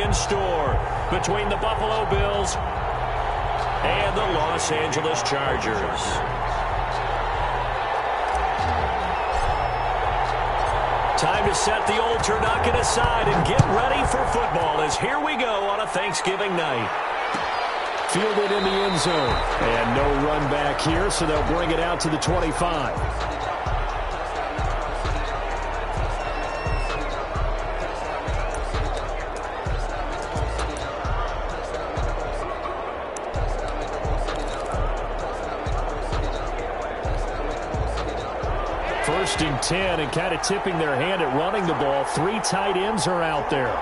in store between the Buffalo Bills and the Los Angeles Chargers. Time to set the old turducken aside and get ready for football as here we go on a Thanksgiving night. Fielded in the end zone. And no run back here, so they'll bring it out to the 25. First and 10, and kind of tipping their hand at running the ball. 3 tight ends are out there.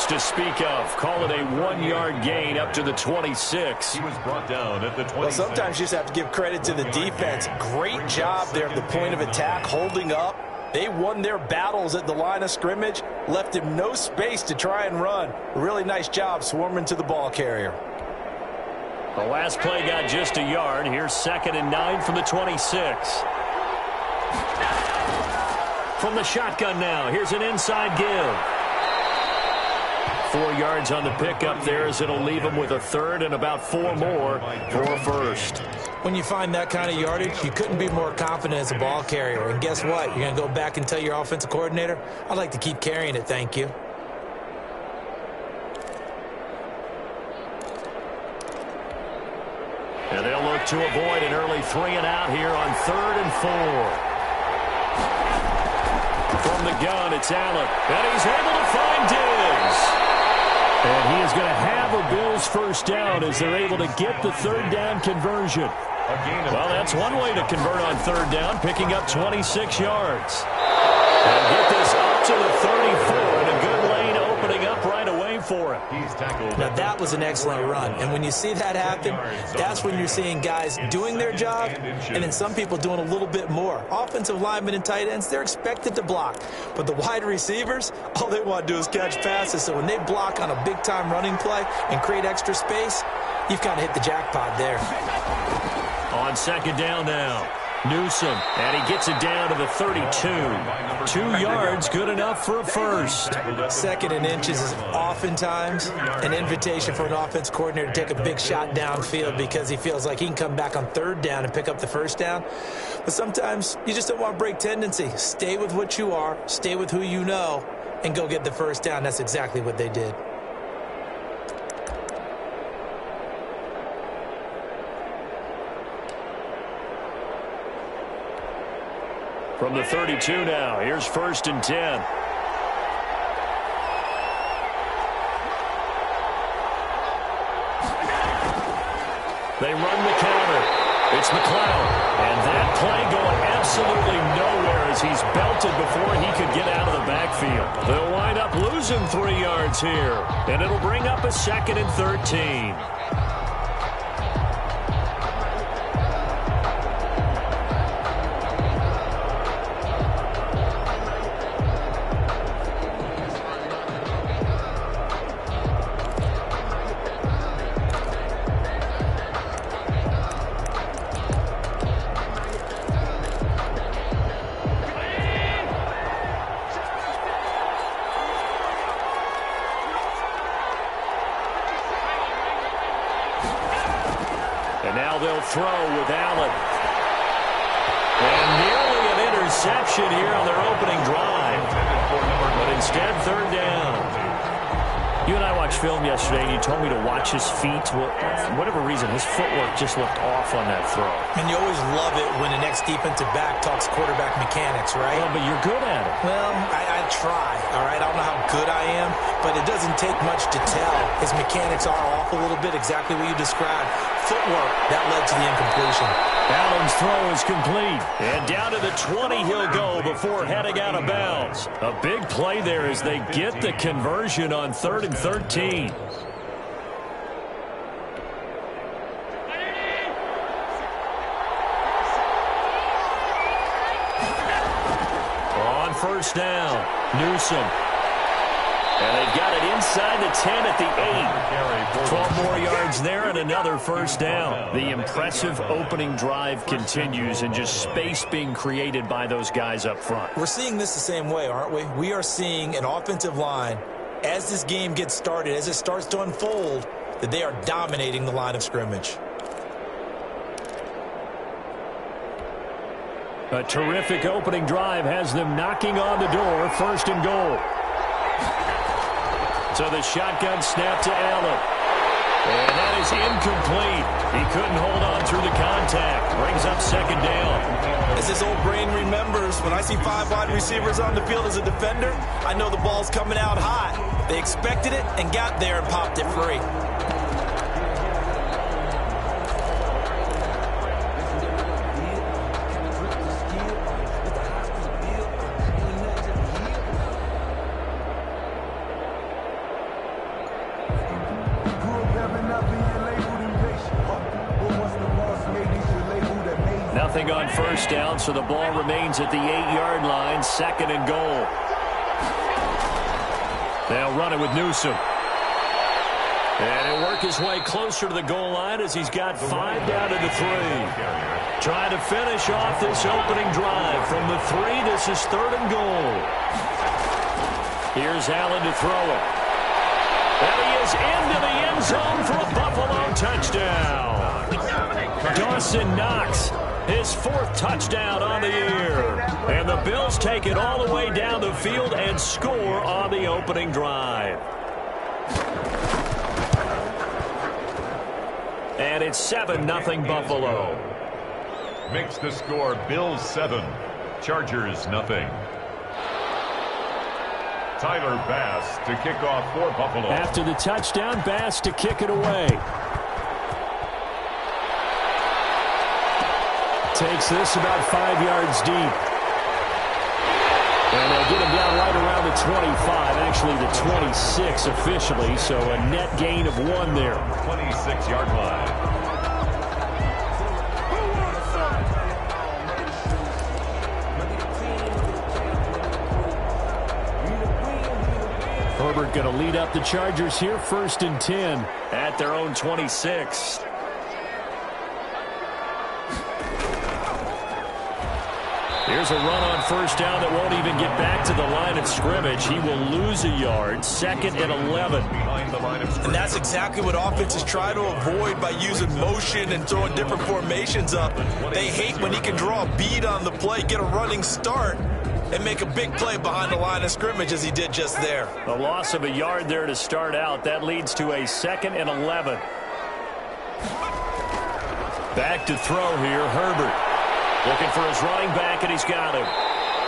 To speak of. Call it a 1-yard gain up to the 26. He was brought down at the 26. Well, sometimes you just have to give credit to the defense. Great job there at the point of attack, holding up. They won their battles at the line of scrimmage, left him no space to try and run. Really nice job swarming to the ball carrier. The last play got just a yard. Here's 2nd and 9 from the 26. From the shotgun now, here's an inside give. 4 yards on the pickup there as it'll leave them with a third and about 4 more for a first. When you find that kind of yardage, you couldn't be more confident as a ball carrier. And guess what? You're going to go back and tell your offensive coordinator, I'd like to keep carrying it, thank you. And they'll look to avoid an early 3 and out here on 3rd and 4. From the gun, it's Allen. And he's able to find Diggs. And he is going to have a Bills first down as they're able to get the 3rd down conversion. Well, that's one way to convert on 3rd down, picking up 26 yards. And get this up to the 34, and a good lane opening up right away for him. Now, that was an excellent run. And when you see that happen, that's when you're seeing guys doing their job and then some people doing a little bit more. Offensive linemen and tight ends, they're expected to block. But the wide receivers, all they want to do is catch passes. So when they block on a big-time running play and create extra space, you've kind of hit the jackpot there. On 2nd down now, Newsome, and he gets it down to the 32. 2 yards, good enough for a first. 2nd and inches is oftentimes an invitation for an offense coordinator to take a big shot downfield because he feels like he can come back on 3rd down and pick up the first down. But sometimes you just don't want to break tendency. Stay with what you are, stay with who you know, and go get the first down. That's exactly what they did. From the 32 now, here's 1st and 10. They run the counter. It's McLeod. And that play going absolutely nowhere as he's belted before he could get out of the backfield. They'll wind up losing 3 yards here. And it'll bring up a 2nd and 13. And now they'll throw with Allen. And nearly an interception here on their opening drive. But instead, 3rd down. You and I watched film yesterday, and you told me to watch his feet. Well, for whatever reason, his footwork just looked off on that throw. And you always love it when the next defensive back talks quarterback mechanics, right? Well, but you're good at it. Well, I try, all right? I don't know how good I am, but it doesn't take much to tell. His mechanics are off a little bit, exactly what you described. Footwork, that led to the incompletion. Allen's throw is complete. And down to the 20 he'll go before heading out of bounds. A big play there as they get the conversion on 3rd and 13. first down. Newsome. And they've got it inside the 10 at the 8. 12 more yards there and another first down. The impressive opening drive continues and just space being created by those guys up front. We're seeing this the same way, aren't we? We are seeing an offensive line, as this game gets started, as it starts to unfold, that they are dominating the line of scrimmage. A terrific opening drive has them knocking on the door. First and goal. So the shotgun snap to Allen. And that is incomplete. He couldn't hold on through the contact. Brings up second down. As his old brain remembers, when I see 5 wide receivers on the field as a defender, I know the ball's coming out hot. They expected it and got there and popped it free. Nothing on first down, so the ball remains at the 8-yard line. Second and goal. They'll run it with Newsome. And he'll work his way closer to the goal line as he's got 5 down to the 3. Trying to finish off this opening drive. From the 3, this is third and goal. Here's Allen to throw it. And he is into the end zone for a Buffalo touchdown. Dawson Knox, his 4th touchdown on the year. And the Bills take it all the way down the field and score on the opening drive. And it's 7-0 Buffalo. Makes the score Bills 7, Chargers 0. Tyler Bass to kick off for Buffalo. After the touchdown, Bass to kick it away. Takes this about 5 yards deep. And they'll get him down right around the 25, actually the 26 officially, so a net gain of 1 there. 26-yard line. Herbert going to lead up the Chargers here, 1st and 10 at their own 26. Here's a run on first down that won't even get back to the line of scrimmage. He will lose a yard. 2nd and 11. Behind the line of scrimmage. And that's exactly what offenses try to avoid by using motion and throwing different formations up. They hate when he can draw a bead on the play, get a running start, and make a big play behind the line of scrimmage as he did just there. A loss of a yard there to start out. That leads to a 2nd and 11. Back to throw here, Herbert. Looking for his running back, and he's got him.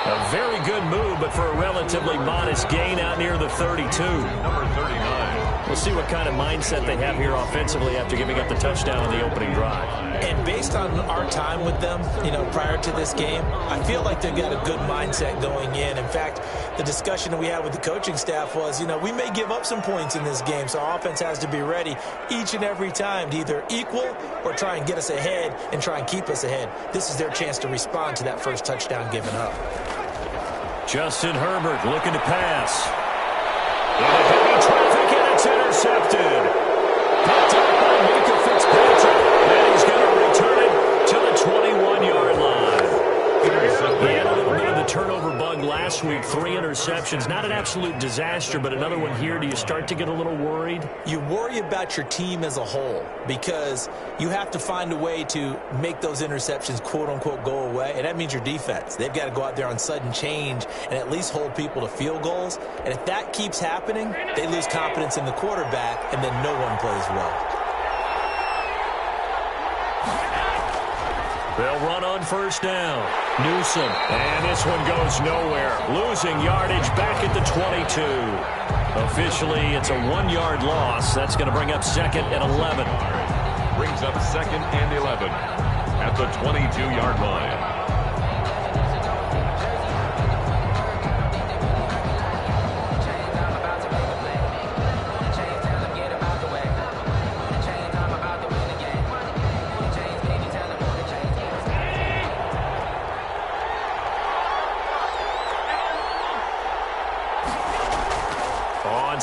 A very good move, but for a relatively modest gain out near the 32. Number 39. We'll see what kind of mindset they have here offensively after giving up the touchdown on the opening drive. And based on our time with them, prior to this game, I feel like they've got a good mindset going in. In fact, the discussion that we had with the coaching staff was, we may give up some points in this game, so our offense has to be ready each and every time to either equal or try and get us ahead and try and keep us ahead. This is their chance to respond to that first touchdown given up. Justin Herbert looking to pass. Into heavy traffic, and it's intercepted. Picked up by Micah Fitzpatrick. And he's going to return it to the 21-yard line. He had a little bit of the turnover bug last week. 3 interceptions. Not an absolute disaster, but another one here. Do you start to get a little worried? You worry about your team as a whole because you have to find a way to make those interceptions, quote-unquote, go away. And that means your defense. They've got to go out there on sudden change and at least hold people to field goals. And if that keeps happening, they lose confidence in the quarterback, and then no one plays well. They'll run on first down. Newsome. And this one goes nowhere. Losing yardage back at the 22. Officially, it's a 1-yard loss. That's going to bring up 2nd and 11. Brings up 2nd and 11 at the 22-yard line.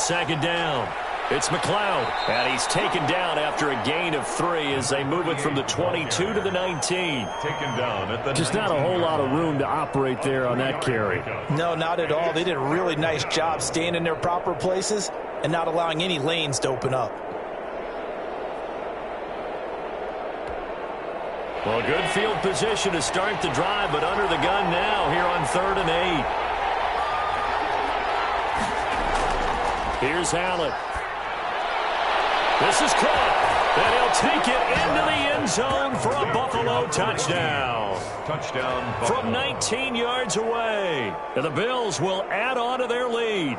second down. It's McLeod, and he's taken down after a gain of 3 as they move it from the 22 to the 19. Taken down at the Just not a whole lot of room to operate there on that carry. No, not at all. They did a really nice job staying in their proper places and not allowing any lanes to open up. Well, good field position to start the drive, but under the gun now here on 3rd and 8. Here's Allen. This is caught, and he'll take it into the end zone for a Buffalo touchdown. touchdown. Buffalo. From 19 yards away. And the Bills will add on to their lead.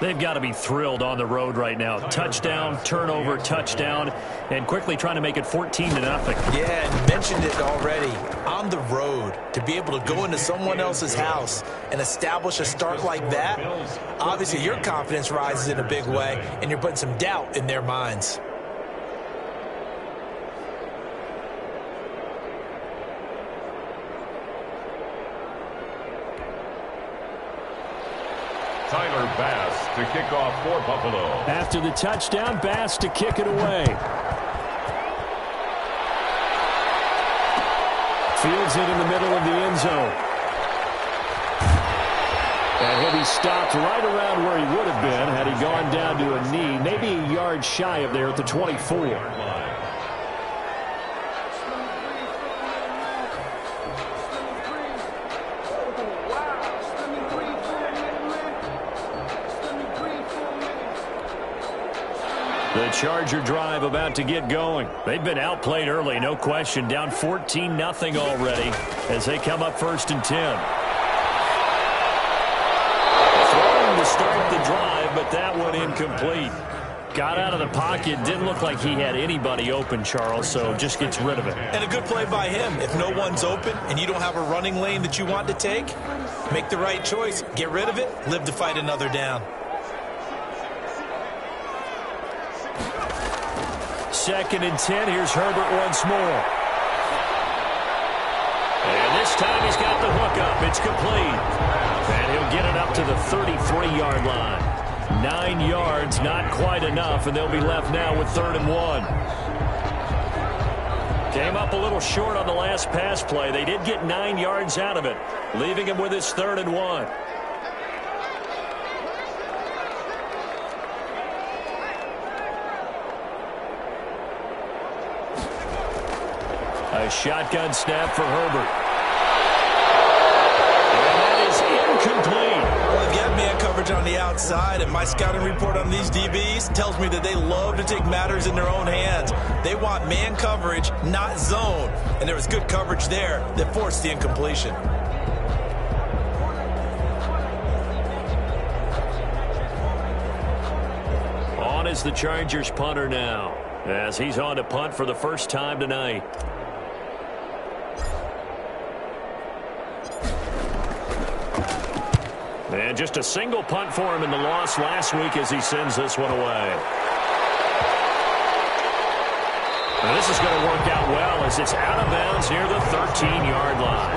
They've got to be thrilled on the road right now. Touchdown, turnover, touchdown, and quickly trying to make it 14-0. Yeah, and mentioned it already. On the road, to be able to go into someone else's house and establish a start like that, obviously your confidence rises in a big way, and you're putting some doubt in their minds. Tyler Bass to kick off for Buffalo. After the touchdown, Bass to kick it away. Fields it in the middle of the end zone. And he'll be stopped right around where he would have been had he gone down to a knee, maybe a yard shy of there at the 24. The Charger drive about to get going. They've been outplayed early, no question. Down 14-0 already as they come up 1st and 10. Throwing to start the drive, but that one incomplete. Got out of the pocket. Didn't look like he had anybody open, Charles, so just gets rid of it. And a good play by him. If no one's open and you don't have a running lane that you want to take, make the right choice. Get rid of it. Live to fight another down. 2nd and 10. Here's Herbert once more. And this time he's got the hook up. It's complete. And he'll get it up to the 33-yard line. 9 yards, not quite enough, and they'll be left now with 3rd and 1. Came up a little short on the last pass play. They did get 9 yards out of it, leaving him with his 3rd and 1. A shotgun snap for Herbert. And that is incomplete. Well, they've got man coverage on the outside, and my scouting report on these DBs tells me that they love to take matters in their own hands. They want man coverage, not zone. And there was good coverage there that forced the incompletion. On is the Chargers punter now, as he's on to punt for the first time tonight. And just a single punt for him in the loss last week as he sends this one away. Now this is going to work out well as it's out of bounds near the 13-yard line.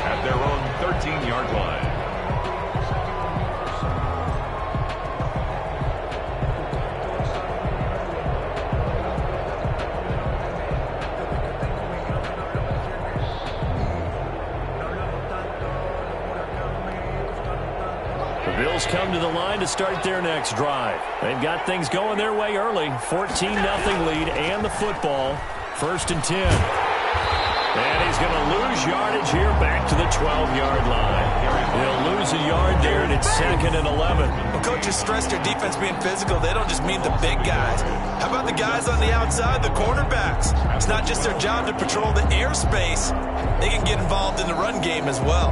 At their own 13-yard line. Bills come to the line to start their next drive. They've got things going their way early. 14-0 lead and the football. 1st and 10. And he's going to lose yardage here back to the 12-yard line. He'll lose a yard there, and it's 2nd and 11. Well, coaches stress their defense being physical. They don't just mean the big guys. How about the guys on the outside, the cornerbacks? It's not just their job to patrol the airspace. They can get involved in the run game as well.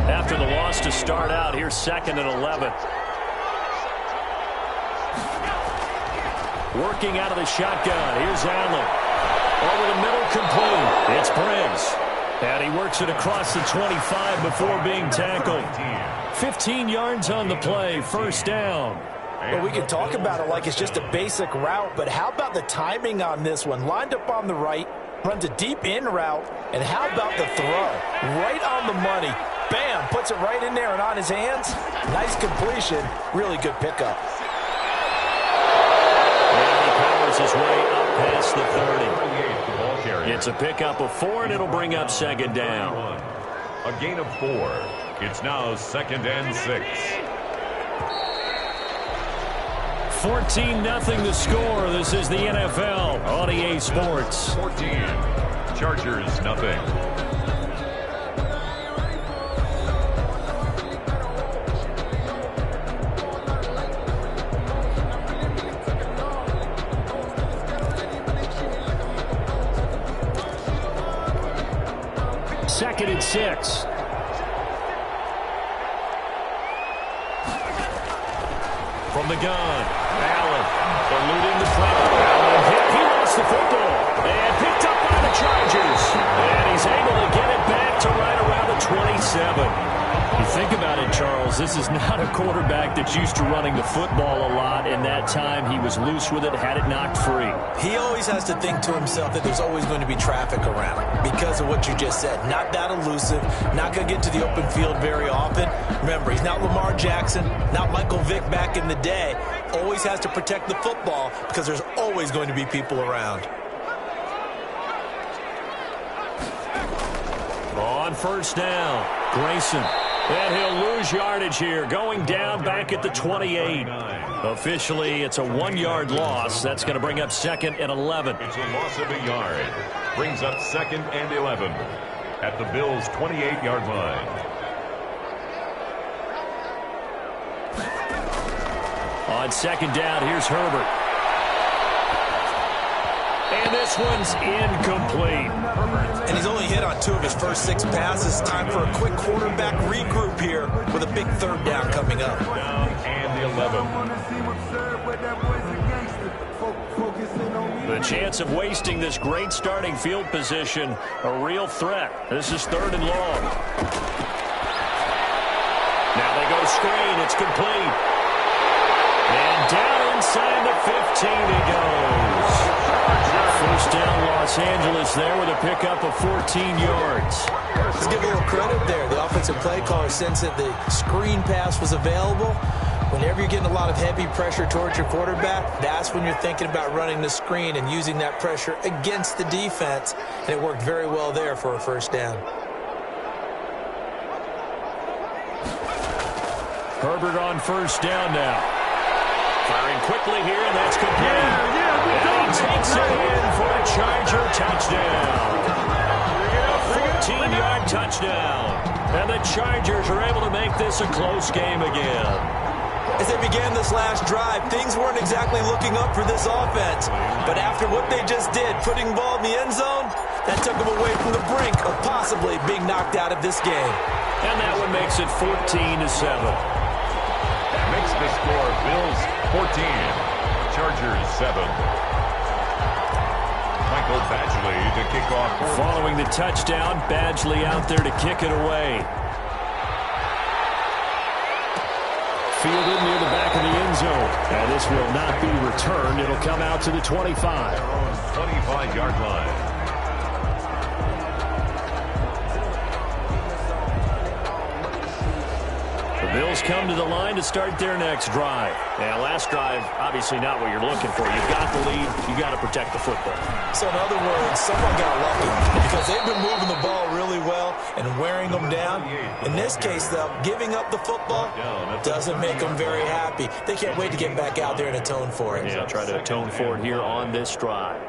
After the loss to start out, here's 2nd and 11. Working out of the shotgun. Here's Allen. Over the middle, complete. It's Briggs. And he works it across the 25 before being tackled. 15 yards on the play. 1st down. Well, we can talk about it like it's just a basic route, but how about the timing on this one? Lined up on the right, runs a deep in route, and how about the throw? Right on the money. bam, puts it right in there and on his hands. Nice completion. Really good pickup. And he powers his way up past the 30. It's a pickup of 4, and it'll bring up second down. A gain of 4. It's now 2nd and 6. 14-0 the score. This is the NFL on EA Sports. 14. Chargers, nothing. Second and 6. From the gun, Allen eluding the pressure. Allen hit. He lost the football. And picked up by the Chargers. And he's able to get it back to right around the 27. You think about it, Charles, this is not a quarterback that's used to running the football a lot, and that time he was loose with it, had it knocked free. He always has to think to himself that there's always going to be traffic around because of what you just said. Not that elusive, not going to get to the open field very often. Remember, he's not Lamar Jackson, not Michael Vick back in the day. Always has to protect the football because there's always going to be people around. On first down, Grayson. And he'll lose yardage here, going down back at the 28. Officially, it's a 1-yard loss. That's going to bring up 2nd and 11. It's a loss of a yard. Brings up 2nd and 11 at the Bills' 28-yard line. On second down, here's Herbert. And this one's incomplete. And he's only hit on 2 of his first 6 passes. Time for a quick quarterback regroup here with a big third down coming up. Down and 11. The chance of wasting this great starting field position, a real threat. This is 3rd and long. Now they go screen. It's complete. And down inside the 15 he goes. First down, Los Angeles there with a pickup of 14 yards. Let's give a little credit there. The offensive play caller sensed that the screen pass was available. Whenever you're getting a lot of heavy pressure towards your quarterback, that's when you're thinking about running the screen and using that pressure against the defense. And it worked very well there for a first down. Herbert on first down now. Firing quickly here, and that's complete. And he takes it in for a Charger touchdown. 14-yard touchdown. And the Chargers are able to make this a close game again. As they began this last drive, things weren't exactly looking up for this offense. But after what they just did, putting the ball in the end zone, that took them away from the brink of possibly being knocked out of this game. And that one makes it 14-7. That makes the score Bills 14, Chargers 7. Michael Badgley to kick off. Following the touchdown, Badgley out there to kick it away. Fielded near the back of the end zone. And this will not be returned. It'll come out to the 25. 25-yard line. Bills come to the line to start their next drive. And last drive, obviously not what you're looking for. You've got the lead. You've got to protect the football. So in other words, someone got lucky because they've been moving the ball really well and wearing them down. In this case, though, giving up the football doesn't make them very happy. They can't wait to get back out there and atone for it. Yeah, try to atone for it here on this drive.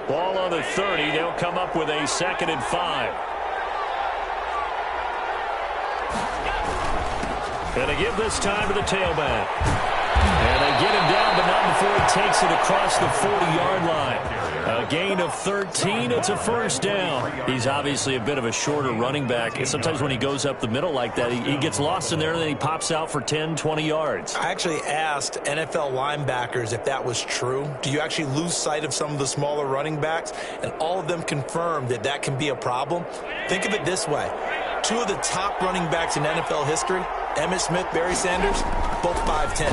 Ball on the 30. They'll come up with a 2nd and 5. And they give this time to the tailback. And they get him down, but not before he takes it across the 40-yard line. A gain of 13. It's a first down. He's obviously a bit of a shorter running back. Sometimes when he goes up the middle like that, he gets lost in there, and then he pops out for 10, 20 yards. I actually asked NFL linebackers if that was true. Do you actually lose sight of some of the smaller running backs? And all of them confirmed that that can be a problem. Think of it this way. 2 of the top running backs in NFL history Emmitt Smith, Barry Sanders, both 5'10".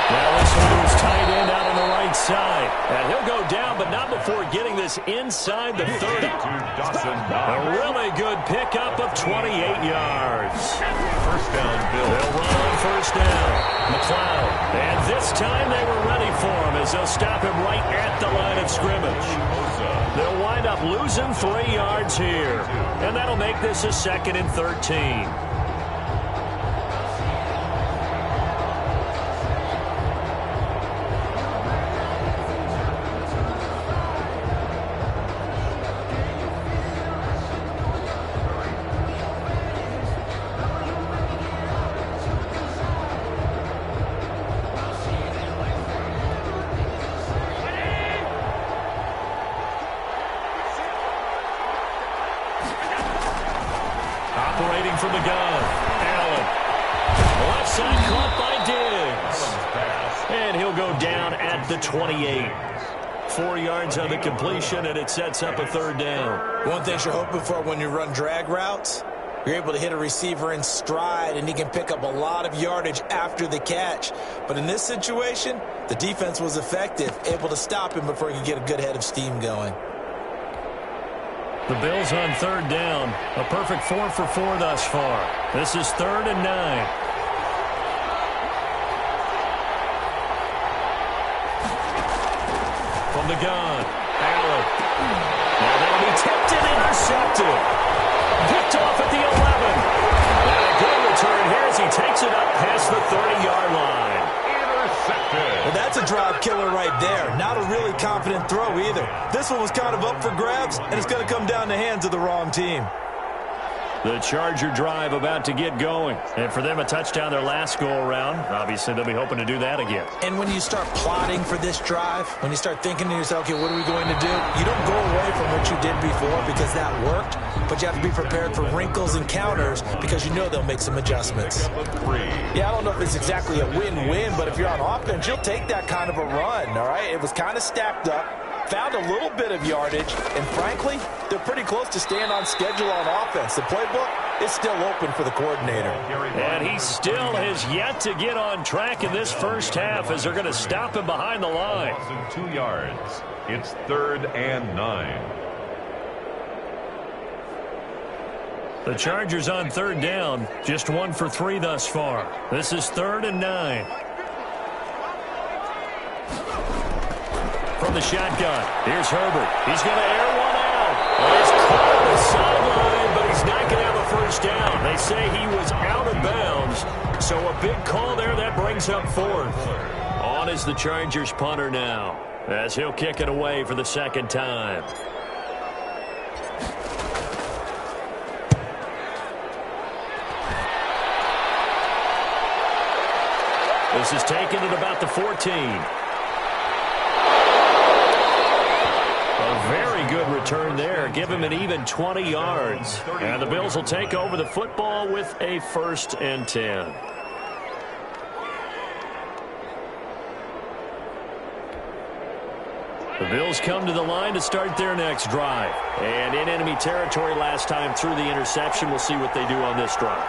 Now this one is tight end out on the right side. And he'll go down, but not before getting this inside the 30. A really good pickup of 28 yards. First down, Bill. They'll run on first down. McLeod. And this time they were ready for him as they'll stop him right at the line of scrimmage. They'll wind up losing 3 yards here. And that'll make this a 2nd and 13. Operating from the gun, Allen. Left side caught by Diggs. And he'll go down at the 28. 4 yards on the completion, and it sets up a 3rd down. One thing you're hoping for when you run drag routes, you're able to hit a receiver in stride, and he can pick up a lot of yardage after the catch. But in this situation, the defense was effective, able to stop him before he could get a good head of steam going. The Bills on 3rd down. A perfect 4 for 4 thus far. This is 3rd and 9. From the gun, Allen. Now that'll be tipped and intercepted. Picked off at the 11. And a good return here as he takes it up past the 30-yard line. Well, that's a drive killer right there. Not a really confident throw either. This one was kind of up for grabs, and it's going to come down the hands of the wrong team. The Charger drive about to get going. And for them, a touchdown their last go-around. Obviously, they'll be hoping to do that again. And when you start plotting for this drive, when you start thinking to yourself, okay, what are we going to do? You don't go away from what you did before because that worked, but you have to be prepared for wrinkles and counters because you know they'll make some adjustments. Yeah, I don't know if it's exactly a win-win, but if you're on offense, you'll take that kind of a run, all right? It was kind of stacked up. Found a little bit of yardage, and frankly, they're pretty close to staying on schedule on offense. The playbook is still open for the coordinator. And he still has yet to get on track in this first half as they're going to stop him behind the line. 2 yards. It's 3rd and 9. The Chargers on 3rd down, just 1 for 3 thus far. This is 3rd and 9. From the shotgun, here's Herbert. He's going to air one out. He's caught on the sideline, but he's not going to have a first down. They say he was out of bounds, so a big call there. That brings up 4th. On is the Chargers punter now, as he'll kick it away for the 2nd time. This is taken at about the 14. Very good return there. Give him an even 20 yards. And the Bills will take over the football with a 1st and 10. The Bills come to the line to start their next drive. And in enemy territory last time through the interception. We'll see what they do on this drive.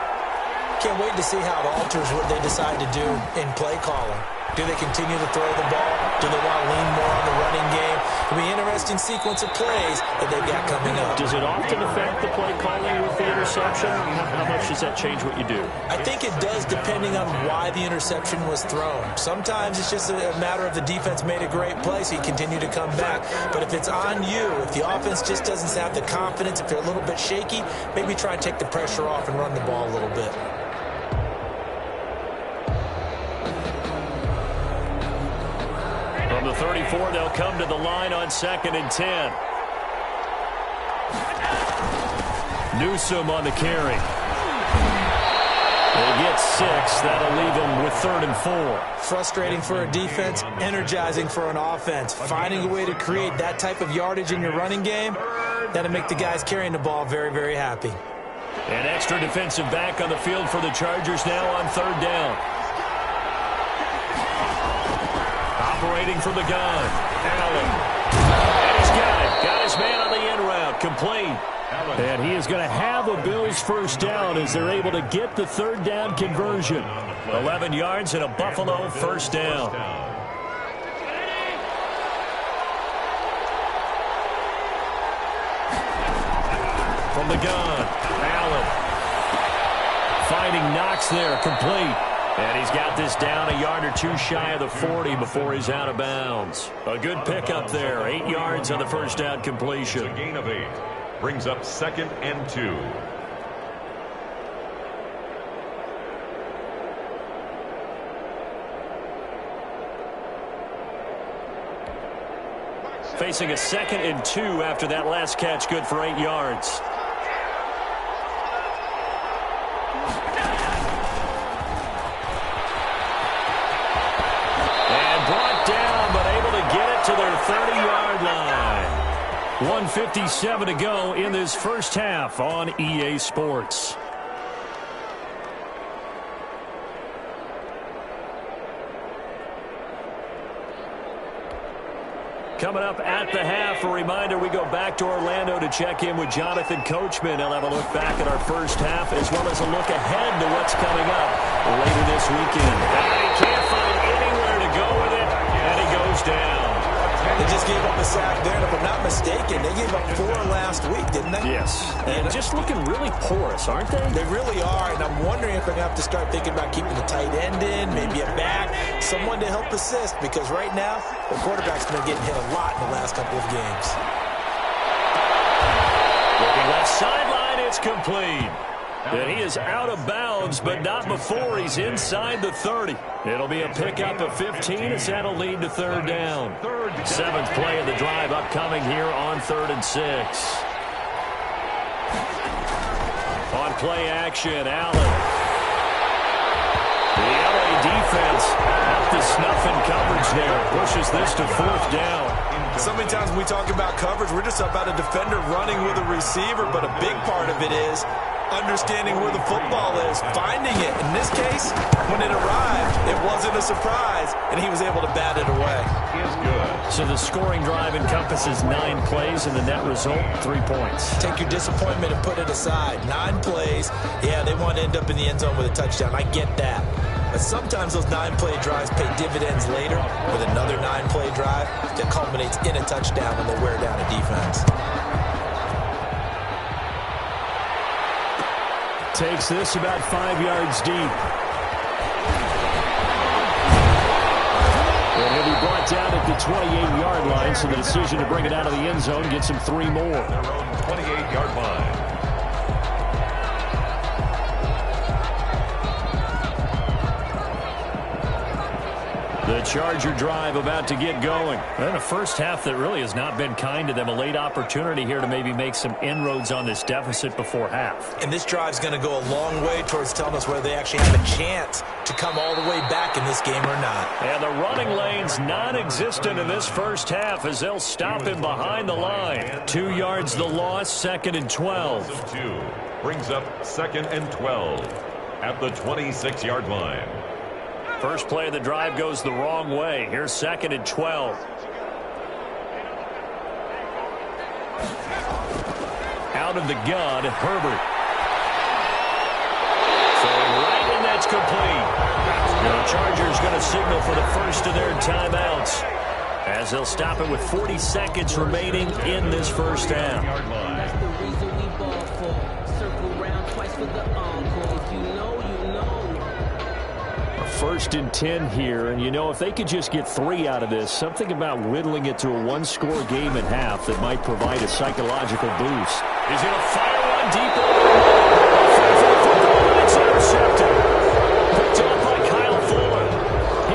Can't wait to see how it alters what they decide to do in play calling. Do they continue to throw the ball? Do they want to lean more on the running game? It'll be an interesting sequence of plays that they've got coming up. Does it often affect the play calling with the interception? How much does that change what you do? I think it does depending on why the interception was thrown. Sometimes it's just a matter of the defense made a great play, so you continue to come back. But if it's on you, if the offense just doesn't have the confidence, if they're a little bit shaky, maybe try and take the pressure off and run the ball a little bit. From the 34, they'll come to the line on 2nd and 10. Newsome on the carry. They get 6. That'll leave them with 3rd and 4. Frustrating for a defense, energizing for an offense. Finding a way to create that type of yardage in your running game, that'll make the guys carrying the ball very, very happy. An extra defensive back on the field for the Chargers now on 3rd down. Operating from the gun, Allen. And he's got it. Got his man on the end route. Complete. And he is going to have a Bills first down as they're able to get the third down conversion. 11 yards and a Buffalo first down. From the gun, Allen. Finding Knox there, complete. And he's got this down a yard or two shy of the 40 before he's out of bounds. A good pickup there. 8 yards on the first down completion. A gain of 8. Brings up 2nd and 2. Facing a 2nd and 2 after that last catch, good for 8 yards. And brought down, but able to get it to their 30-yard line. 1:57 to go in this first half on EA Sports. Coming up at the half, a reminder, we go back to Orlando to check in with Jonathan Coachman. He'll have a look back at our first half as well as a look ahead to what's coming up later this weekend. And he can't find anywhere to go with it, and he goes down. They just gave up a sack there, and if I'm not mistaken, they gave up 4 last week, didn't they? Yes. And just looking really porous, aren't they? They really are, and I'm wondering if they're going to have to start thinking about keeping the tight end in, maybe a back, someone to help assist, because right now, the quarterback's been getting hit a lot in the last couple of games. Looking left sideline, it's complete. And he is out of bounds, but not before he's inside the 30. It'll be a pickup of 15 as that'll lead to third down. 7th play of the drive upcoming here on 3rd and 6. On play action, Allen. The LA defense out to snuff in coverage there. Pushes this to 4th down. So many times when we talk about coverage, we're just about a defender running with a receiver, but a big part of it is understanding where the football is, finding it. In this case, when it arrived, it wasn't a surprise, and he was able to bat it away. He is good. So the scoring drive encompasses 9 plays, and the net result, 3 points. Take your disappointment and put it aside. 9 plays, yeah, they want to end up in the end zone with a touchdown. I get that. But sometimes those 9-play drives pay dividends later with another 9-play drive that culminates in a touchdown when they wear down a defense. Takes this about 5 yards deep. And he'll be brought down at the 28-yard line, so the decision to bring it out of the end zone gets him 3 more. Their own 28-yard line. The Charger drive about to get going. And a first half that really has not been kind to them. A late opportunity here to maybe make some inroads on this deficit before half. And this drive's going to go a long way towards telling us whether they actually have a chance to come all the way back in this game or not. And the running lane's non-existent in this first half as they'll stop him behind the line. 2 yards the loss, 2nd and 12. 2 brings up 2nd and 12 at the 26-yard line. First play of the drive goes the wrong way. Here's 2nd and 12. Out of the gun, Herbert. Throwing right, and that's complete. The Chargers going to signal for the first of their timeouts as they'll stop it with 40 seconds remaining in this first half. That's the reason we ball for. Circle round twice for the encore. If you know, you know. 1st and 10 here, and you know, if they could just get 3 out of this, something about whittling it to a 1-score game at half that might provide a psychological boost. He's going to fire one deep over. It's intercepted. Picked up by Kyle Fuller.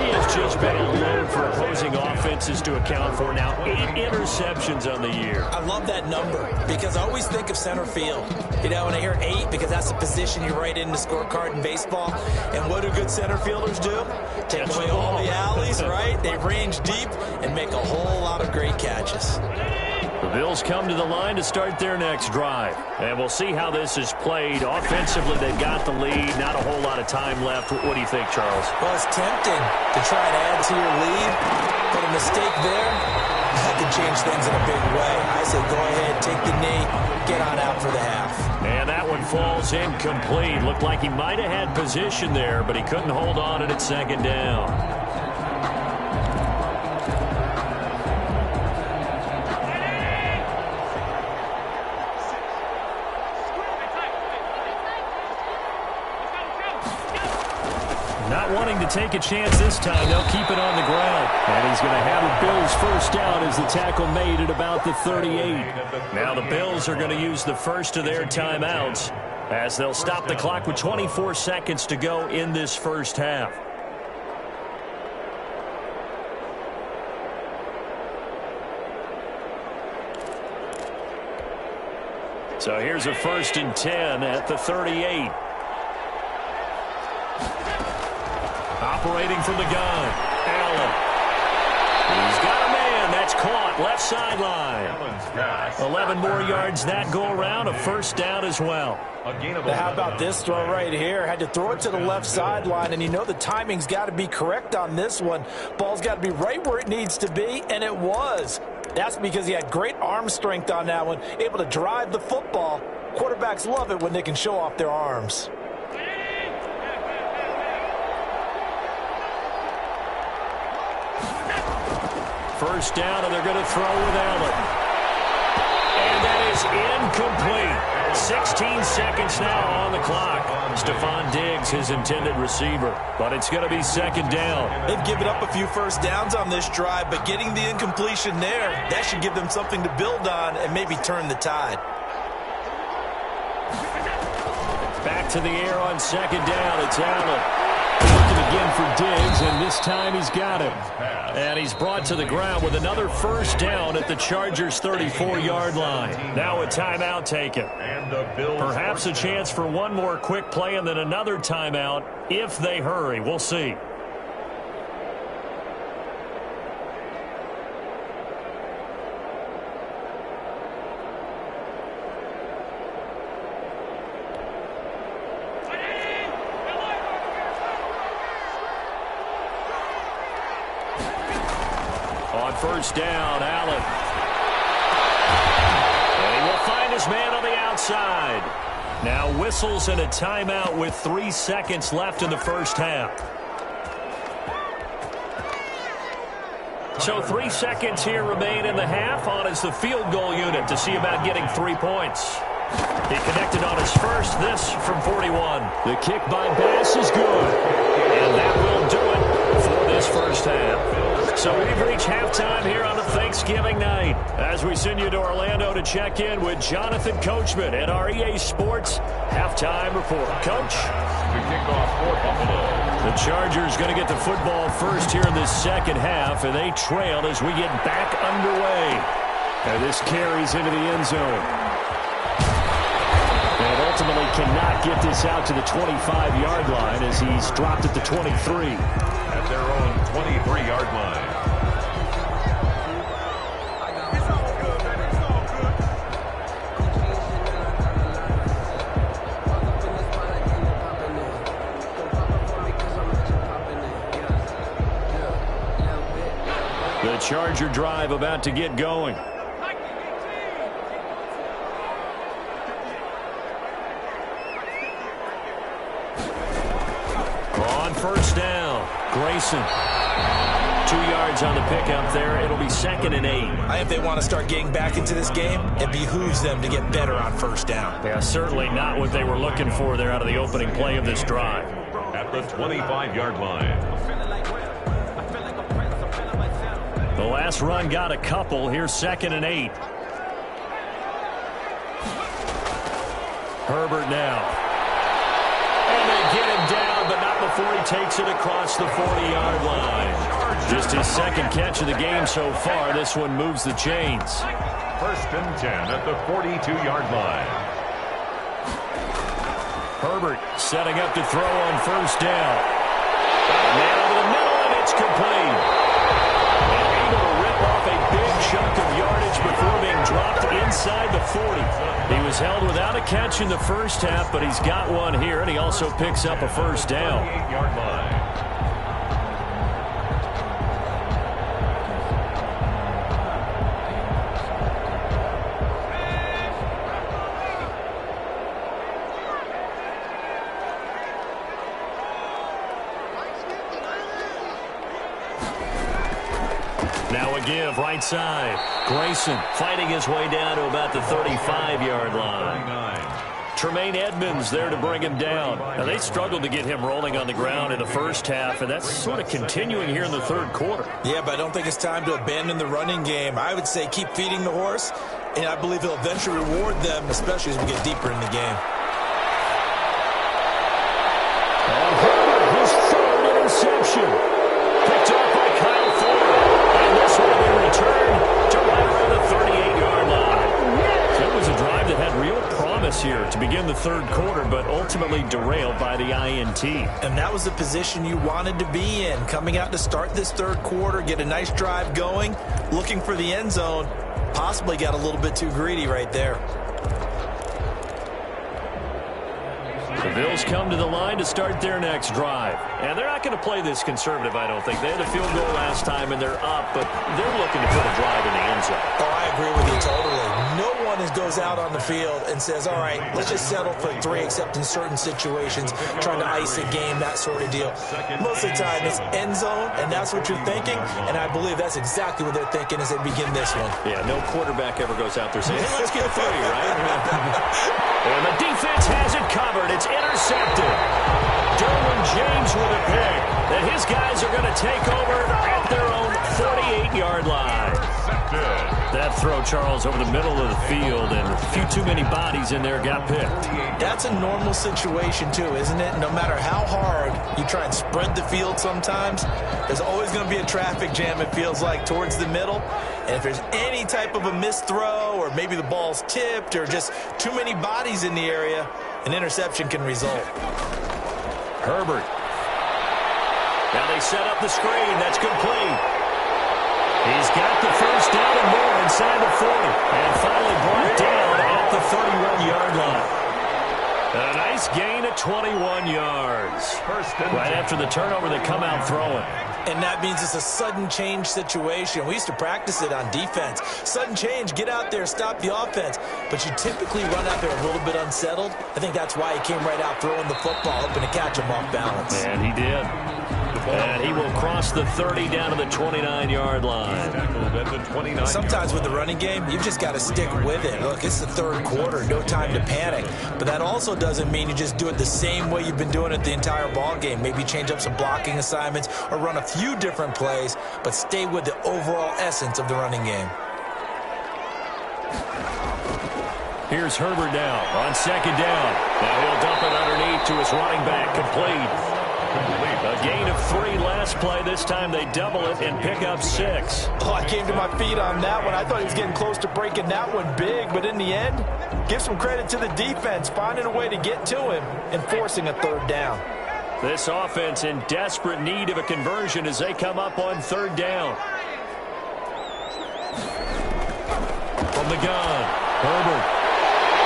He has just been a load for opposing offenses to account for now. 8 interceptions on the year. I love that number because I always think of center field. You know, when I hear 8, because that's the position you write in the scorecard in baseball. And what do good center fielders do? Take away all the alleys, right? They range deep and make a whole lot of great catches. The Bills come to the line to start their next drive. And we'll see how this is played. Offensively, they've got the lead. Not a whole lot of time left. What do you think, Charles? Well, it's tempting to try and add to your lead, but a mistake there, that could change things in a big way. I say go ahead, take the knee, get on out for the half. And that one falls incomplete. Looked like he might have had position there, but he couldn't hold on at second down. Not wanting to take a chance this time, they'll keep it on the ground. And he's going to have a Bills first down as the tackle made at about the 38. Now the Bills are going to use the first of their timeouts as they'll stop the clock with 24 seconds to go in this first half. So here's a 1st and 10 at the 38. Operating from the gun, Allen. He's got a man. That's caught. Left sideline. 11 more yards that go around. A first down as well. How about this throw right here? Had to throw it to the left sideline, and you know the timing's got to be correct on this one. Ball's got to be right where it needs to be, and it was. That's because he had great arm strength on that one, able to drive the football. Quarterbacks love it when they can show off their arms. First down, and they're going to throw with Allen. And that is incomplete. 16 seconds now on the clock. Stephon Diggs, his intended receiver. But it's going to be second down. They've given up a few first downs on this drive, but getting the incompletion there, that should give them something to build on and maybe turn the tide. Back to the air on second down. It's Allen. Looking again for Diggs, and this time he's got him. And he's brought to the ground with another first down at the Chargers' 34-yard line. Now a timeout taken. Perhaps a chance for one more quick play and then another timeout if they hurry. We'll see. First down, Allen. And he will find his man on the outside. Now whistles and a timeout with 3 seconds left in the first half. So 3 seconds here remain in the half. On is the field goal unit to see about getting 3 points. He connected on his first, this from 41. The kick by Bass is good. And that will do it for this first half. So we've reached halftime here on a Thanksgiving night as we send you to Orlando to check in with Jonathan Coachman at our EA Sports Halftime Report. Coach? The kickoff for Buffalo. The Chargers going to get the football first here in this second half, and they trail as we get back underway. And this carries into the end zone. And ultimately cannot get this out to the 25-yard line as he's dropped at the 23. At their own 23-yard line. The Charger drive about to get going. On first down, Grayson. 2 yards on the pickup there. It'll be 2nd and 8. I think they want to start getting back into this game. It behooves them to get better on first down. Yeah, certainly not what they were looking for there out of the opening play of this drive. At the 25-yard line. The last run got a couple. Here's 2nd and 8. Herbert now. And they get him down, but not before he takes it across the 40-yard line. Just his second catch of the game so far. This one moves the chains. 1st and 10 at the 42-yard line. Herbert setting up to throw on first down. Man over the middle, and it's complete. And able to rip off a big chunk of yardage before being dropped inside the 40. He was held without a catch in the first half, but he's got one here, and he also picks up a first down. 48-yard line. Now a give, right side. Grayson fighting his way down to about the 35-yard line. Tremaine Edmonds there to bring him down. Now, they struggled to get him rolling on the ground in the first half, and that's sort of continuing here in the third quarter. Yeah, but I don't think it's time to abandon the running game. I would say keep feeding the horse, and I believe he'll eventually reward them, especially as we get deeper in the game. And Herbert, his third interception. Picked up by Kyle Ford. And this will be returned to right around the 38-yard line. So it was a drive that had real promise here to begin the third quarter, but ultimately derailed by the INT. And that was the position you wanted to be in, coming out to start this third quarter, get a nice drive going, looking for the end zone. Possibly got a little bit too greedy right there. The Bills come to the line to start their next drive. And they're not going to play this conservative, I don't think. They had a field goal last time, and they're up, but they're looking to put a drive in the end zone. Oh, I agree with you totally. No one goes out on the field and says, all right, let's just settle for 3, except in certain situations, trying to ice a game, that sort of deal. Most of the time, it's end zone, and that's what you're thinking, and I believe that's exactly what they're thinking as they begin this one. Yeah, no quarterback ever goes out there saying, hey, let's get 30, right? And the defense has it covered. It's intercepted. Derwin James with a pick. And his guys are going to take over at their own 48-yard line. That throw, Charles, over the middle of the field, and a few too many bodies in there got picked. That's a normal situation, too, isn't it? No matter how hard you try and spread the field sometimes, there's always going to be a traffic jam, it feels like, towards the middle. And if there's any type of a missed throw, or maybe the ball's tipped, or just too many bodies in the area, an interception can result. Herbert. Now they set up the screen. That's complete. He's got the first down and more inside the 40. And finally brought down at the 31-yard line. A nice gain of 21 yards. Right after the turnover, they come out throwing. And that means it's a sudden change situation. We used to practice it on defense. Sudden change, get out there, stop the offense. But you typically run out there a little bit unsettled. I think that's why he came right out throwing the football, hoping to catch him off balance. And he did. And he will cross the 30 down to the 29-yard line. Sometimes with the running game, you've just got to stick with it. Look, it's the third quarter, no time to panic. But that also doesn't mean you just do it the same way you've been doing it the entire ball game. Maybe change up some blocking assignments or run a few different plays, but stay with the overall essence of the running game. Here's Herbert now on second down. Now he'll dump it underneath to his running back, complete. A gain of 3 last play. This time they double it and pick up 6. Oh, I came to my feet on that one. I thought he was getting close to breaking that one big, but in the end, give some credit to the defense, finding a way to get to him and forcing a third down. This offense in desperate need of a conversion as they come up on third down. From the gun, Herbert.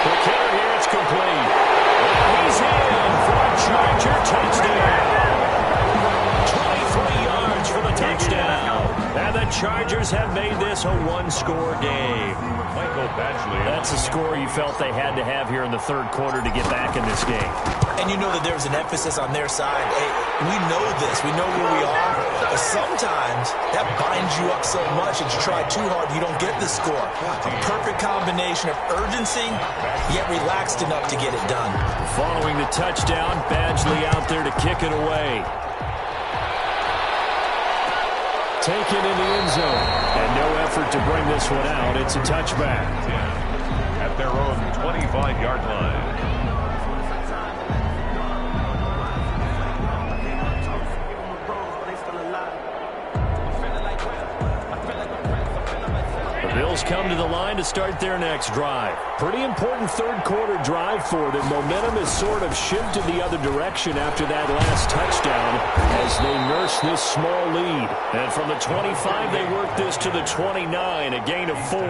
Quick hitter here, it's complete. And he's in for a Charger touchdown. 23 yards for the touchdown. And the Chargers have made this a one-score game. That's a score you felt they had to have here in the third quarter to get back in this game. And you know that there's an emphasis on their side. Hey, we know this. We know where we are. But sometimes that binds you up so much that you try too hard, you don't get the score. A perfect combination of urgency, yet relaxed enough to get it done. Following the touchdown, Badgley out there to kick it away. Taken in the end zone. And no effort to bring this one out. It's a touchback. At their own 25-yard line. The Bills come to the line to start their next drive. Pretty important third quarter drive for them. Momentum has sort of shifted the other direction after that last touchdown as they nurse this small lead. And from the 25, they work this to the 29, a gain of 4.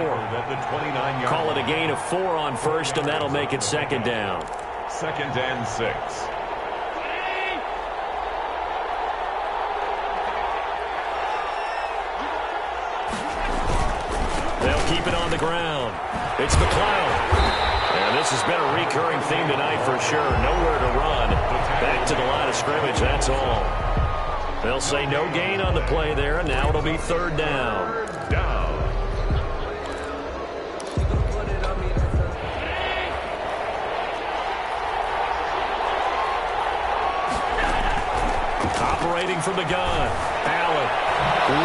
Call it a gain of 4 on first, and that'll make it second down. 2nd and 6. They'll keep it on the ground. It's McLeod. And this has been a recurring theme tonight for sure. Nowhere to run. Back to the line of scrimmage, that's all. They'll say no gain on the play there, and now it'll be third down. operating from the gun. Allen,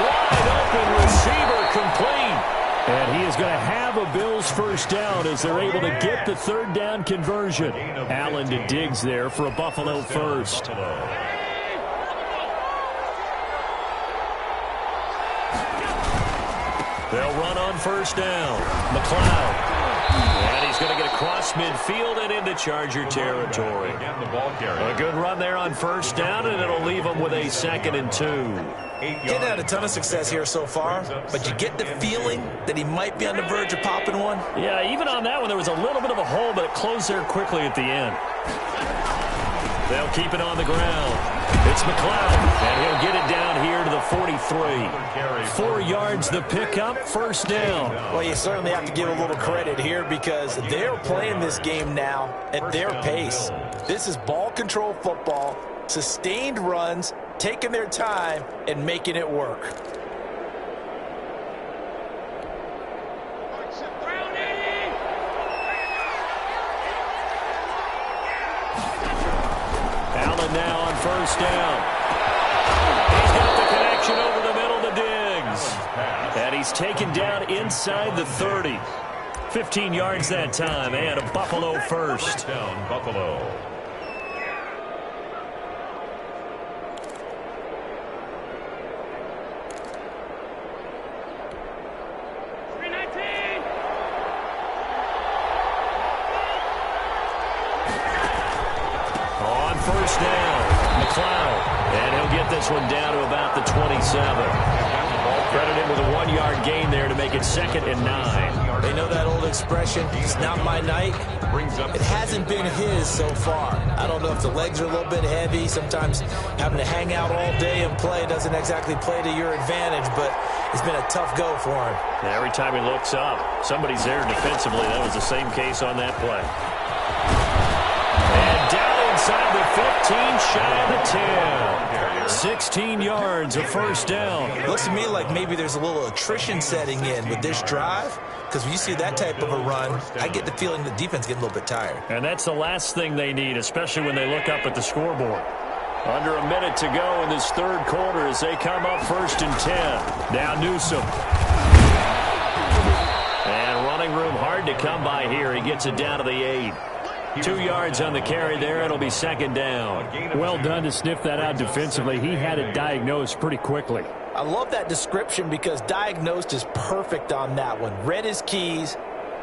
wide open receiver, complete. And he is going to have a Bills first down as they're able to get the third down conversion. Allen to Diggs there for a Buffalo first. They'll run on first down. McLeod. And he's going to get across midfield and into Charger territory. A good run there on first down, and it'll leave them with a 2nd and 2. Getting had a ton of success here so far, but you get the feeling that he might be on the verge of popping one. Yeah, even on that one, there was a little bit of a hole, but it closed there quickly at the end. They'll keep it on the ground. It's McLeod, and he'll get it down here to the 43. 4 yards the pickup, first down. Well, you certainly have to give a little credit here because they're playing this game now at their pace. This is ball control football, sustained runs, taking their time and making it work. Allen now on first down. He's got the connection over the middle to Diggs. And he's taken down inside the 30. 15 yards that time, and a Buffalo first. Down Buffalo. First down, McLeod, and he'll get this one down to about the 27. Credit him with a 1-yard gain there to make it 2nd and 9. They know that old expression, it's not my night. It hasn't been his so far. I don't know if the legs are a little bit heavy. Sometimes having to hang out all day and play doesn't exactly play to your advantage, but it's been a tough go for him. And every time he looks up, somebody's there defensively. That was the same case on that play. And down inside the 15, shy of the 10. 16 yards, a first down. It looks to me like maybe there's a little attrition setting in with this drive, because when you see that type of a run, I get the feeling the defense getting a little bit tired. And that's the last thing they need, especially when they look up at the scoreboard. Under a minute to go in this third quarter as they come up 1st and 10. Now Newsome. And running room hard to come by here. He gets it down to the 8. 2 yards on the carry there. It'll be 2nd down. Well done to sniff that out defensively. He had it diagnosed pretty quickly. I love that description because diagnosed is perfect on that one. Read his keys,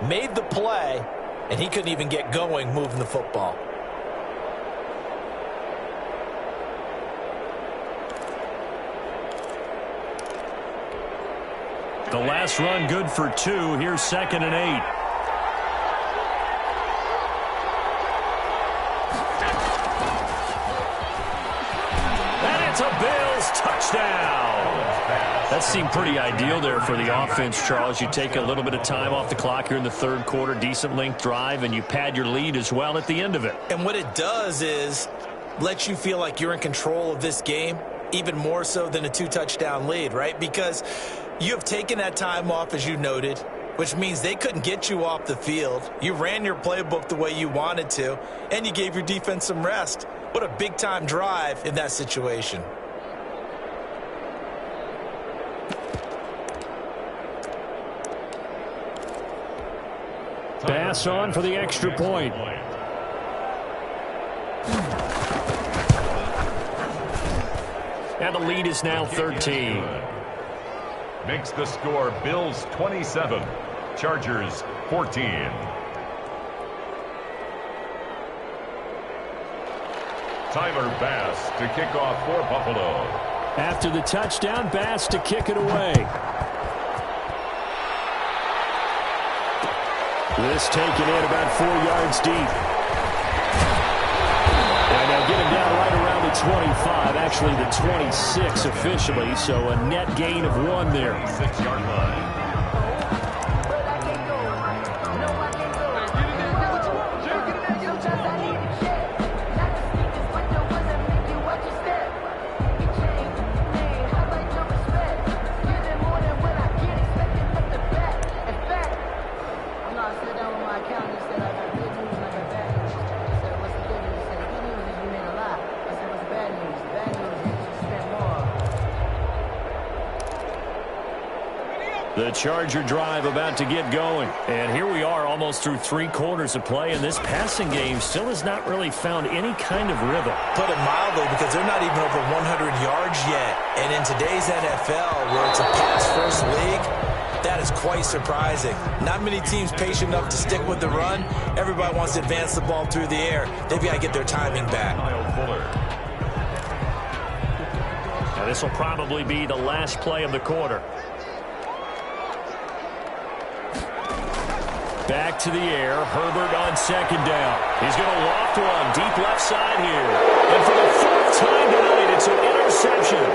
made the play, and he couldn't even get going moving the football. The last run good for 2. Here's 2nd and 8. A Bills touchdown. That seemed pretty ideal there for the offense, Charles. You take a little bit of time off the clock here in the third quarter, decent length drive, and you pad your lead as well at the end of it. And what it does is let you feel like you're in control of this game, even more so than a 2-touchdown lead, right? Because you have taken that time off, as you noted, which means they couldn't get you off the field. You ran your playbook the way you wanted to, and you gave your defense some rest. What a big-time drive in that situation. Pass on for the extra point. And the lead is now 13. Makes the score Bills 27, Chargers 14. Tyler Bass to kick off for Buffalo. After the touchdown, Bass to kick it away. This taken in about 4 yards deep. And they'll get him down right around the 25, actually the 26 officially, so a net gain of 1 there. 6-yard line. The Charger drive about to get going. And here we are almost through 3 quarters of play, and this passing game still has not really found any kind of rhythm. Put it mildly, because they're not even over 100 yards yet. And in today's NFL, where it's a pass-first league, that is quite surprising. Not many teams patient enough to stick with the run. Everybody wants to advance the ball through the air. They've got to get their timing back. Now this will probably be the last play of the quarter. Back to the air. Herbert on second down. He's going to loft one deep left side here. And for the 4th time tonight, it's an interception.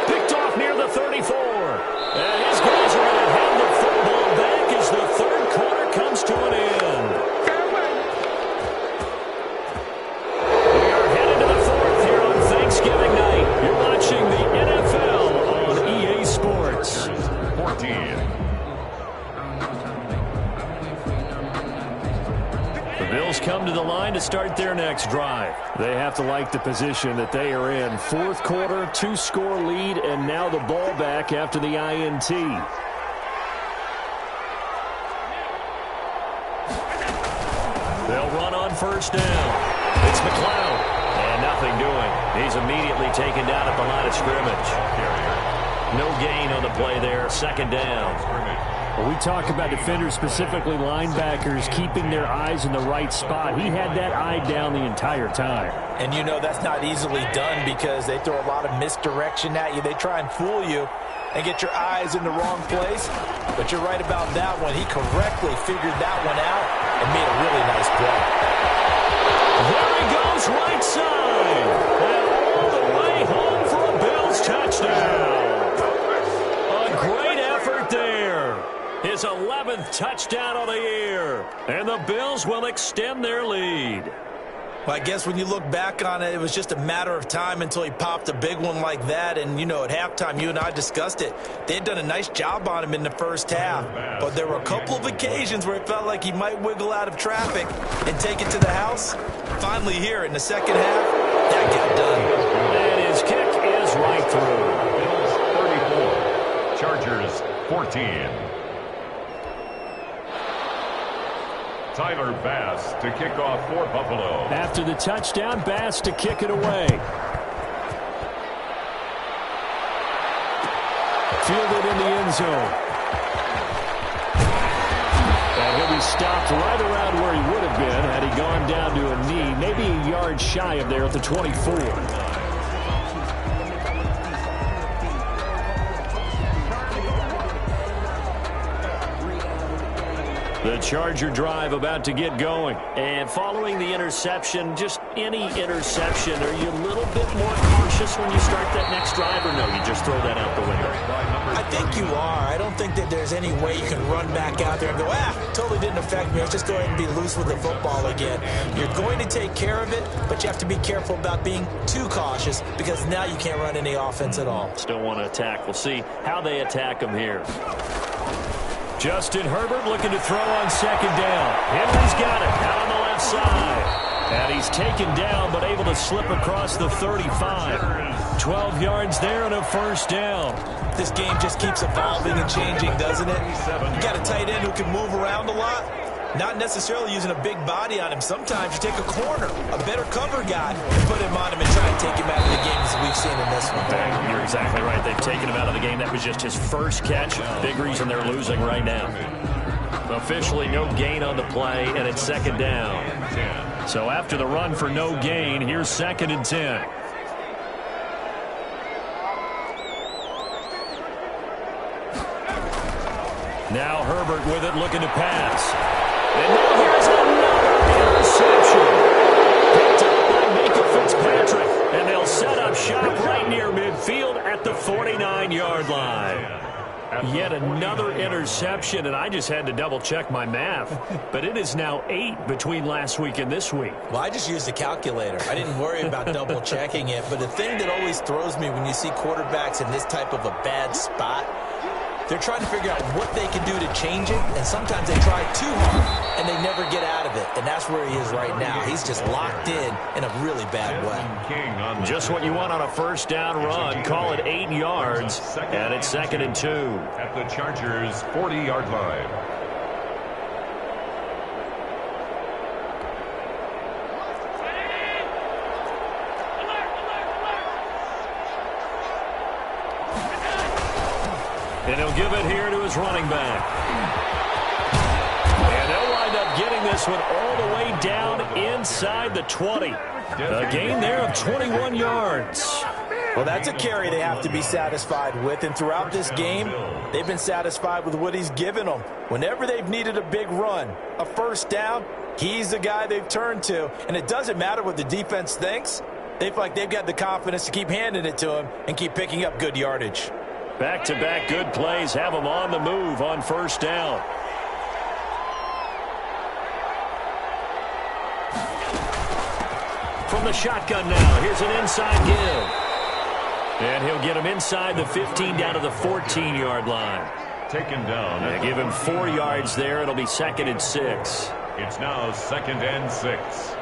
Picked off near the 34. And his guys are going to hand the football back as the 3rd quarter comes to an end. We are headed to the 4th here on Thanksgiving night. You're watching the NFL on EA Sports. 14. The Bills come to the line to start their next drive. They have to like the position that they are in. 4th quarter, 2-score lead, and now the ball back after the INT. They'll run on first down. It's McLeod. And nothing doing. He's immediately taken down at the line of scrimmage. No gain on the play there. 2nd down. Well, we talk about defenders, specifically linebackers, keeping their eyes in the right spot. He had that eye down the entire time. And you know that's not easily done because they throw a lot of misdirection at you. They try and fool you and get your eyes in the wrong place. But you're right about that one. He correctly figured that one out and made a really nice play. There he goes, right side. And all the way home for a Bills touchdown. A great effort there. His 11th touchdown of the year. And the Bills will extend their lead. Well, I guess when you look back on it, it was just a matter of time until he popped a big one like that. And, you know, at halftime, you and I discussed it. They had done a nice job on him in the first half. But there were a couple of occasions where it felt like he might wiggle out of traffic and take it to the house. Finally here in the second half, that got done. And his kick is right through. Bills 34. Chargers 14. Tyler Bass to kick off for Buffalo. After the touchdown, Bass to kick it away. Fielded in the end zone. And he'll be stopped right around where he would have been had he gone down to a knee, maybe a yard shy of there at the 24. The Charger drive about to get going. And following the interception, just any interception, are you a little bit more cautious when you start that next drive, or no, you just throw that out the window? I think you are. I don't think that there's any way you can run back out there and go, totally didn't affect me. Let's just go ahead and be loose with the football again. You're going to take care of it, but you have to be careful about being too cautious because now you can't run any offense at all. Still want to attack. We'll see how they attack him here. Justin Herbert looking to throw on second down. Henry's got it out on the left side. And he's taken down but able to slip across the 35. 12 yards there and a first down. This game just keeps evolving and changing, doesn't it? You got a tight end who can move around a lot. Not necessarily using a big body on him. Sometimes you take a corner, a better cover guy, and put him on him and try to take him out of the game as we've seen in this one. You're exactly right. They've taken him out of the game. That was just his first catch. Big reason they're losing right now. Officially no gain on the play, and it's second down. So after the run for no gain, here's 2nd and 10. Now Herbert with it, looking to pass. And now here's another interception. Picked up by Minkah Fitzpatrick. And they'll set up shop right near midfield at the 49-yard line. Yet another interception, and I just had to double-check my math. But it is now 8 between last week and this week. Well, I just used a calculator. I didn't worry about double-checking it. But the thing that always throws me when you see quarterbacks in this type of a bad spot They're trying to figure out what they can do to change it, and sometimes they try too hard, and they never get out of it. And that's where he is right now. He's just locked in a really bad way. Just what you want on a first down run. Call it 8 yards, and it's 2nd and 2. At the Chargers' 40-yard line. And he'll give it here to his running back. And they'll wind up getting this one all the way down inside the 20. A gain there of 21 yards. Well, that's a carry they have to be satisfied with. And throughout this game, they've been satisfied with what he's given them. Whenever they've needed a big run, a first down, he's the guy they've turned to. And it doesn't matter what the defense thinks. They feel like they've got the confidence to keep handing it to him and keep picking up good yardage. Back-to-back good plays have them on the move on first down. From the shotgun now, here's an inside give. And he'll get him inside the 15 down to the 14-yard line. Taken down. They give him 4 yards there. It'll be 2nd and 6. It's now 2nd and 6.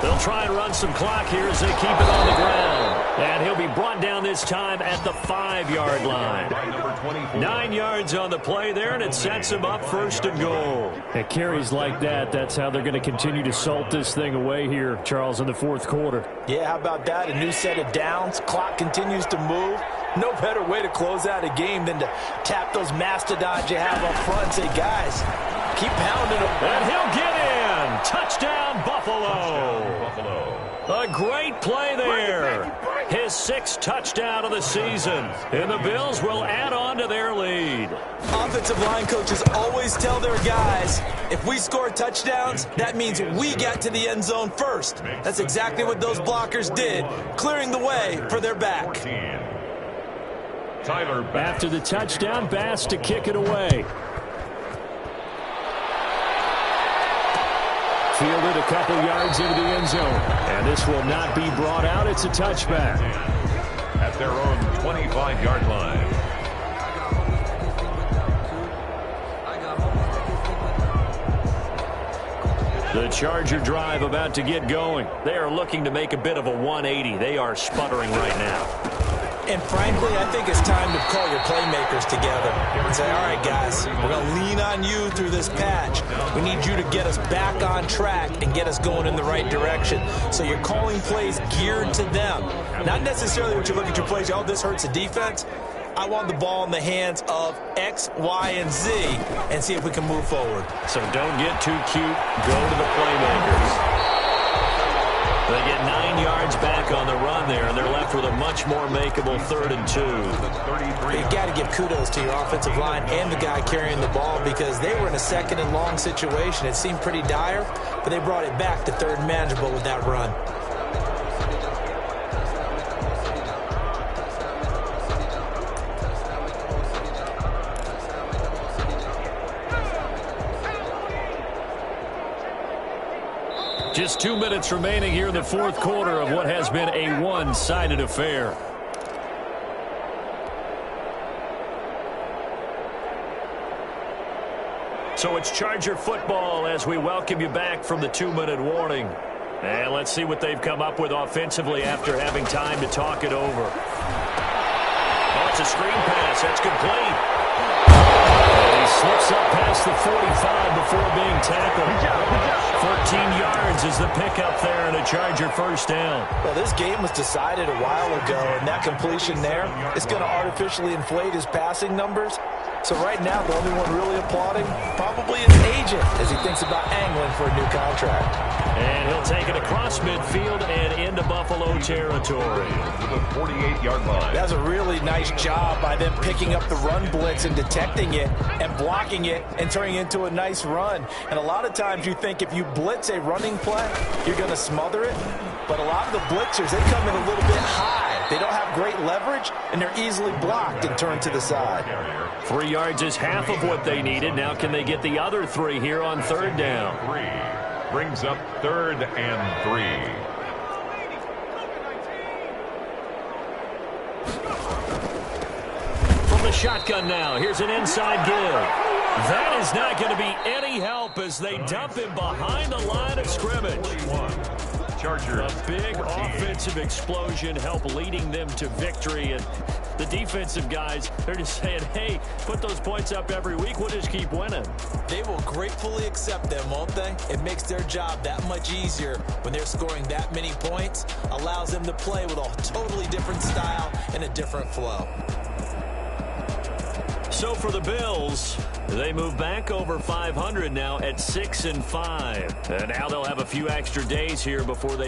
They'll try and run some clock here as they keep it on the ground. And he'll be brought down this time at the 5-yard line. 9 yards on the play there, and it sets him up 1st and goal. At carries like that, that's how they're going to continue to salt this thing away here, Charles, in the 4th quarter. Yeah, how about that? A new set of downs. Clock continues to move. No better way to close out a game than to tap those mastodons you have up front and say, guys, keep pounding them. And he'll get in. Touchdown, Buffalo. A great play there. His 6th touchdown of the season. And the Bills will add on to their lead. Offensive line coaches always tell their guys, if we score touchdowns, that means we got to the end zone first. That's exactly what those blockers did, clearing the way for their back. Tyler Bass. After the touchdown, Bass to kick it away. Fielded a couple yards into the end zone. And this will not be brought out. It's a touchback. At their own 25-yard line. The Charger drive about to get going. They are looking to make a bit of a 180. They are sputtering right now. And frankly, I think it's time to call your playmakers together and say, all right, guys, we're going to lean on you through this patch. We need you to get us back on track and get us going in the right direction. So you're calling plays geared to them. Not necessarily what you look at your plays, oh, this hurts the defense. I want the ball in the hands of X, Y, and Z and see if we can move forward. So don't get too cute. Go to the playmakers. They get 9 yards back on the run there, and they're left with a much more makeable 3rd and 2. You've got to give kudos to your offensive line and the guy carrying the ball because they were in a 2nd and long situation. It seemed pretty dire, but they brought it back to 3rd and manageable with that run. Just 2 minutes remaining here in the 4th quarter of what has been a one-sided affair. So it's Charger football as we welcome you back from the 2-minute warning. And let's see what they've come up with offensively after having time to talk it over. Oh, it's a screen pass. That's complete. And he slips up past the 45 before being tackled. 14 yards is the pickup there and a Charger first down. Well, this game was decided a while ago, and that completion there is going to artificially inflate his passing numbers. So right now, the only one really applauding probably his agent as he thinks about angling for a new contract. And he'll take it across midfield and into Buffalo territory. To the 48-yard line. That's a really nice job by them picking up the run blitz and detecting it and blocking it and turning it into a nice run. And a lot of times you think if you blitz a running play, you're going to smother it. But a lot of the blitzers, they come in a little bit high. They don't have great leverage, and they're easily blocked and turned to the side. 3 yards is half of what they needed. Now can they get the other 3 here on third down? 3 brings up 3rd and 3. From the shotgun now, here's an inside give. That is not going to be any help as they dump him behind the line of scrimmage. Chargers. A big offensive explosion help leading them to victory. And the defensive guys, they're just saying, hey, put those points up every week. We'll just keep winning. They will gratefully accept them, won't they? It makes their job that much easier when they're scoring that many points. Allows them to play with a totally different style and a different flow. So for the Bills, they move back over 500 now at 6-5. And now they'll have a few extra days here before they